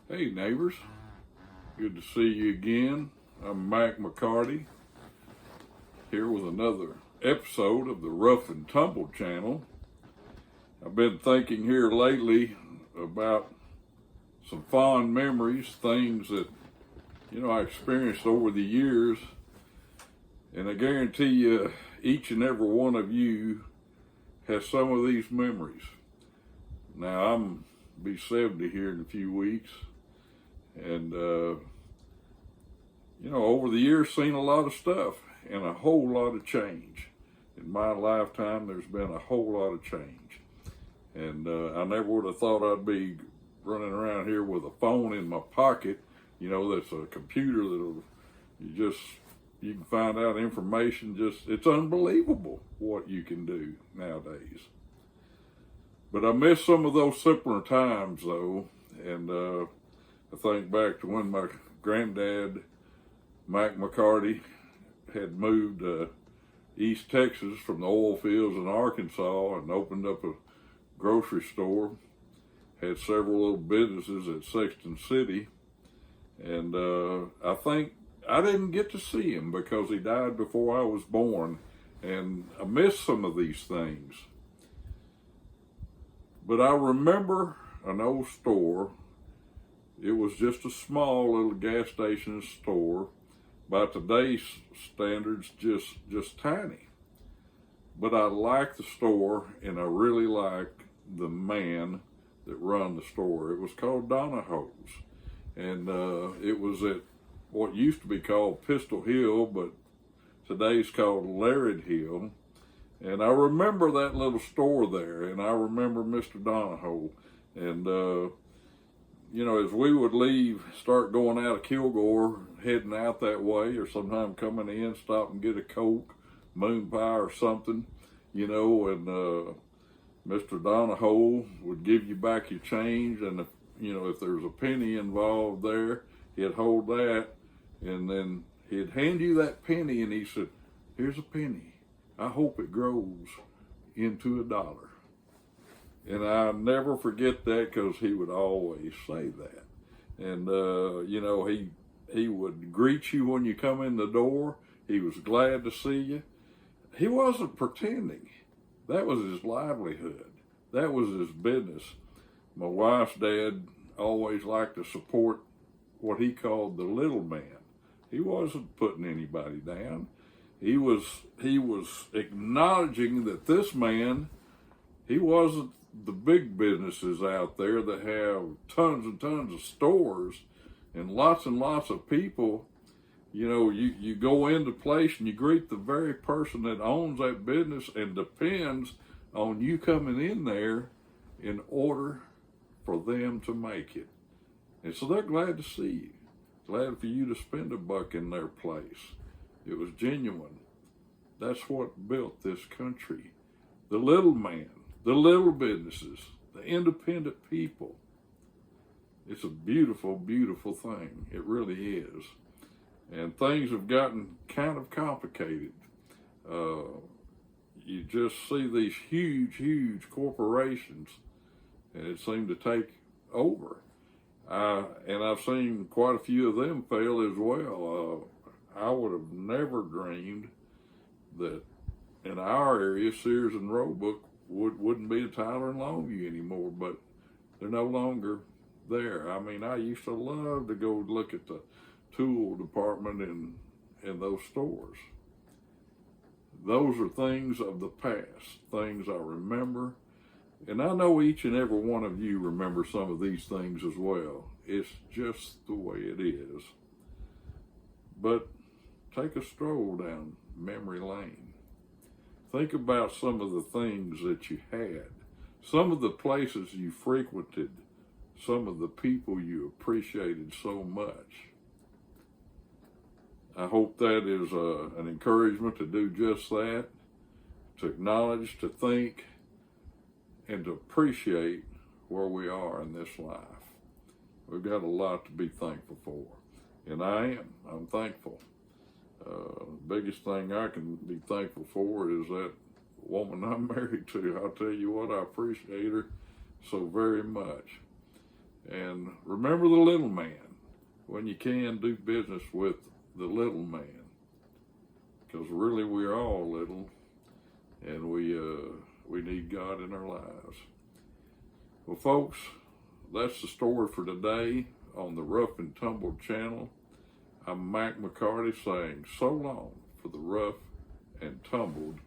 Hey neighbors, good to see you again. I'm Mac McCarty here with another episode of the Rough and Tumble channel. I've been thinking here lately about some fond memories, things that I experienced over the years, and I guarantee you each and every one of you has some of these memories. Now I'm be 70 here in a few weeks, and over the years seen a lot of stuff and a whole lot of change. In my lifetime, there's been a whole lot of change, and I never would have thought I'd be running around here with a phone in my pocket. That's a computer that'll you can find out information. It's unbelievable what you can do nowadays. But I miss some of those simpler times though, and I think back to when my granddad, Mac McCarty, had moved to East Texas from the oil fields in Arkansas and opened up a grocery store, had several little businesses at Sexton City, and I think I didn't get to see him because he died before I was born, and I miss some of these things. But I remember an old store. It was just a small little gas station store, by today's standards, just tiny. But I liked the store, and I really liked the man that run the store. It was called Donahoe's, and it was at what used to be called Pistol Hill, but today's called Laird Hill. And I remember that little store there, and I remember Mr. Donahoe. And as we would leave, start going out of Kilgore, heading out that way, or sometime coming in, stop and get a Coke, moon pie or something, and Mr. Donahoe would give you back your change, and if there's a penny involved there, he'd hold that, and then he'd hand you that penny, and he said, "Here's a penny. I hope it grows into $1." And I never forget that, because he would always say that. And, he would greet you when you come in the door. He was glad to see you. He wasn't pretending. That was his livelihood. That was his business. My wife's dad always liked to support what he called the little man. He wasn't putting anybody down. He was acknowledging that this man, he wasn't the big businesses out there that have tons and tons of stores and lots of people. You go into place and you greet the very person that owns that business and depends on you coming in there in order for them to make it. And so they're glad to see you, glad for you to spend a buck in their place. It was genuine. That's what built this country. The little man, the little businesses, the independent people. It's a beautiful, beautiful thing. It really is. And things have gotten kind of complicated. You just see these huge, huge corporations, and it seemed to take over. And I've seen quite a few of them fail as well. I would have never dreamed that in our area, Sears and Roebuck wouldn't be a Tyler and Longview anymore, but they're no longer there. I mean, I used to love to go look at the tool department in those stores. Those are things of the past, things I remember. And I know each and every one of you remember some of these things as well. It's just the way it is. But take a stroll down memory lane. Think about some of the things that you had, some of the places you frequented, some of the people you appreciated so much. I hope that is an encouragement to do just that, to acknowledge, to think, and to appreciate where we are in this life. We've got a lot to be thankful for, and I'm thankful. The biggest thing I can be thankful for is that woman I'm married to. I'll tell you what, I appreciate her so very much. And remember the little man when you can. Do business with the little man, because really we're all little, and we need God in our lives. Well, folks, that's the story for today on the Rough and Tumbled channel. I'm Mac McCarty saying so long for the rough and tumbled